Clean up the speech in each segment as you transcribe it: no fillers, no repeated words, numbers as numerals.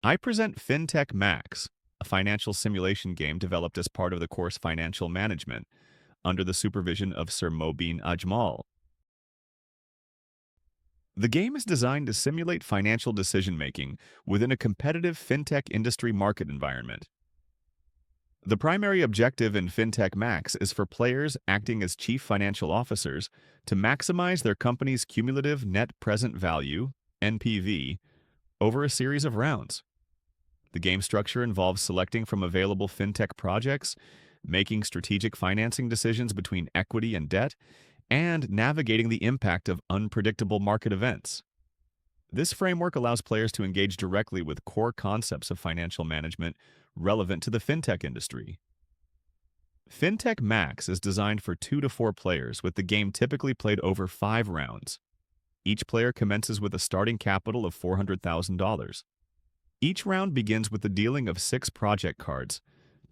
I present Fintech Max, a financial simulation game developed as part of the course Financial Management under the supervision of Sir Mobeen Ajmal. The game is designed to simulate financial decision-making within a competitive fintech industry market environment. The primary objective in Fintech Max is for players acting as chief financial officers to maximize their company's cumulative net present value, NPV, over a series of rounds. The game structure involves selecting from available fintech projects, making strategic financing decisions between equity and debt, and navigating the impact of unpredictable market events. This framework allows players to engage directly with core concepts of financial management relevant to the fintech industry. Fintech Max is designed for 2 to 4 players, with the game typically played over 5 rounds. Each player commences with a starting capital of $400,000. Each round begins with the dealing of 6 project cards,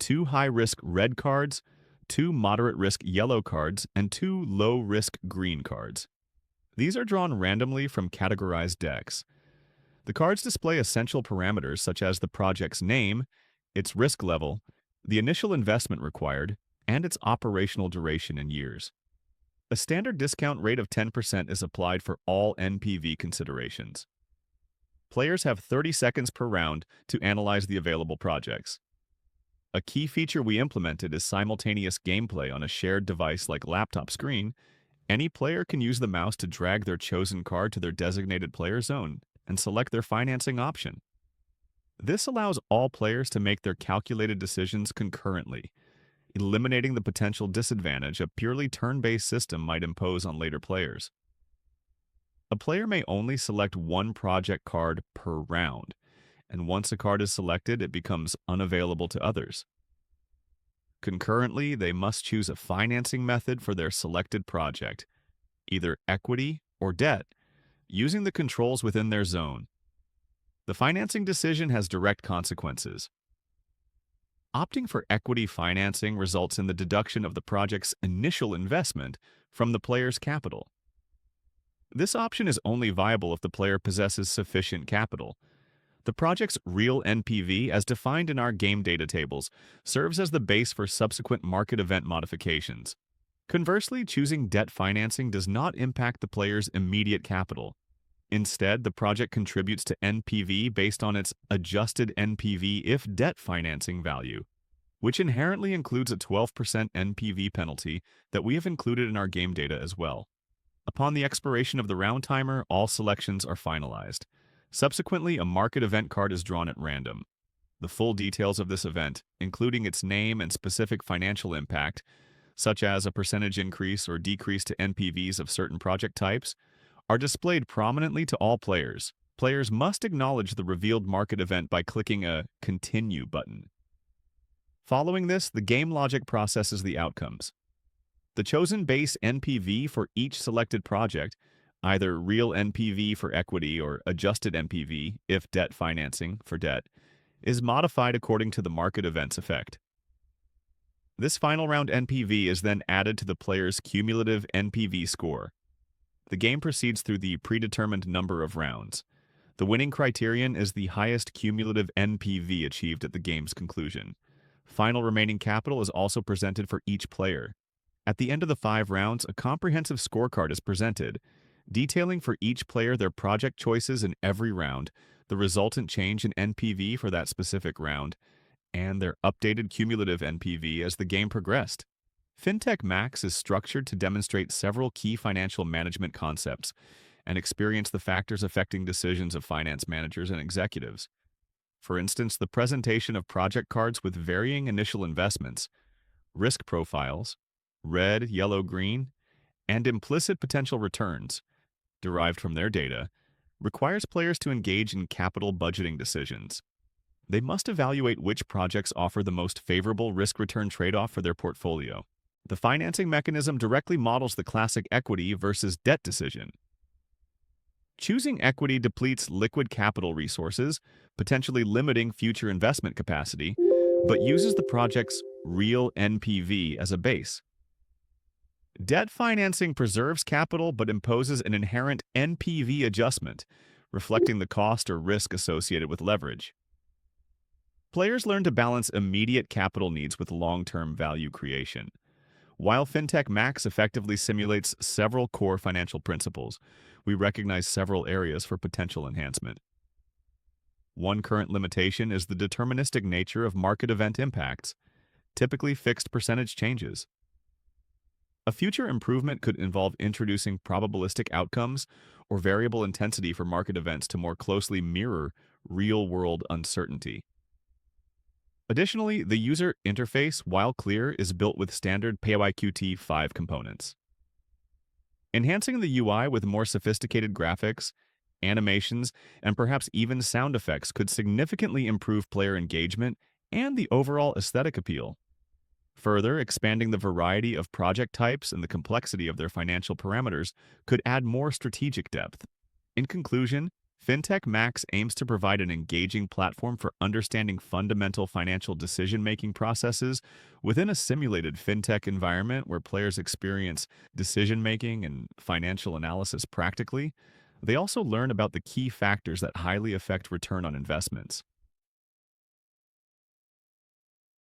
2 high-risk red cards, 2 moderate-risk yellow cards, and 2 low-risk green cards. These are drawn randomly from categorized decks. The cards display essential parameters such as the project's name, its risk level, the initial investment required, and its operational duration in years. A standard discount rate of 10% is applied for all NPV considerations. Players have 30 seconds per round to analyze the available projects. A key feature we implemented is simultaneous gameplay on a shared device like laptop screen. Any player can use the mouse to drag their chosen card to their designated player zone and select their financing option. This allows all players to make their calculated decisions concurrently, eliminating the potential disadvantage a purely turn-based system might impose on later players. A player may only select one project card per round, and once a card is selected, it becomes unavailable to others. Concurrently, they must choose a financing method for their selected project, either equity or debt, using the controls within their zone. The financing decision has direct consequences. Opting for equity financing results in the deduction of the project's initial investment from the player's capital. This option is only viable if the player possesses sufficient capital. The project's real NPV, as defined in our game data tables, serves as the base for subsequent market event modifications. Conversely, choosing debt financing does not impact the player's immediate capital. Instead, the project contributes to NPV based on its adjusted NPV if debt financing value, which inherently includes a 12% NPV penalty that we have included in our game data as well. Upon the expiration of the round timer, all selections are finalized. Subsequently, a market event card is drawn at random. The full details of this event, including its name and specific financial impact, such as a percentage increase or decrease to NPVs of certain project types, are displayed prominently to all players. Players must acknowledge the revealed market event by clicking a Continue button. Following this, the game logic processes the outcomes. The chosen base NPV for each selected project, either real NPV for equity or adjusted NPV if debt financing for debt, is modified according to the market event's effect. This final round NPV is then added to the player's cumulative NPV score. The game proceeds through the predetermined number of rounds. The winning criterion is the highest cumulative NPV achieved at the game's conclusion. Final remaining capital is also presented for each player. At the end of the 5 rounds, a comprehensive scorecard is presented, detailing for each player their project choices in every round, the resultant change in NPV for that specific round, and their updated cumulative NPV as the game progressed. Fintech Max is structured to demonstrate several key financial management concepts and experience the factors affecting decisions of finance managers and executives. For instance, the presentation of project cards with varying initial investments, risk profiles, red, yellow, green, and implicit potential returns derived from their data, requires players to engage in capital budgeting decisions. They must evaluate which projects offer the most favorable risk-return trade-off for their portfolio. The financing mechanism directly models the classic equity versus debt decision. Choosing equity depletes liquid capital resources, potentially limiting future investment capacity, but uses the project's real NPV as a base. Debt financing preserves capital but imposes an inherent NPV adjustment, reflecting the cost or risk associated with leverage. Players learn to balance immediate capital needs with long-term value creation. While Fintech Max effectively simulates several core financial principles, we recognize several areas for potential enhancement. One current limitation is the deterministic nature of market event impacts, typically fixed percentage changes. A future improvement could involve introducing probabilistic outcomes or variable intensity for market events to more closely mirror real-world uncertainty. Additionally, the user interface, while clear, is built with standard PyQt 5 components. Enhancing the UI with more sophisticated graphics, animations, and perhaps even sound effects could significantly improve player engagement and the overall aesthetic appeal. Further, expanding the variety of project types and the complexity of their financial parameters could add more strategic depth. In conclusion, Fintech Max aims to provide an engaging platform for understanding fundamental financial decision-making processes within a simulated fintech environment where players experience decision-making and financial analysis practically. They also learn about the key factors that highly affect return on investments.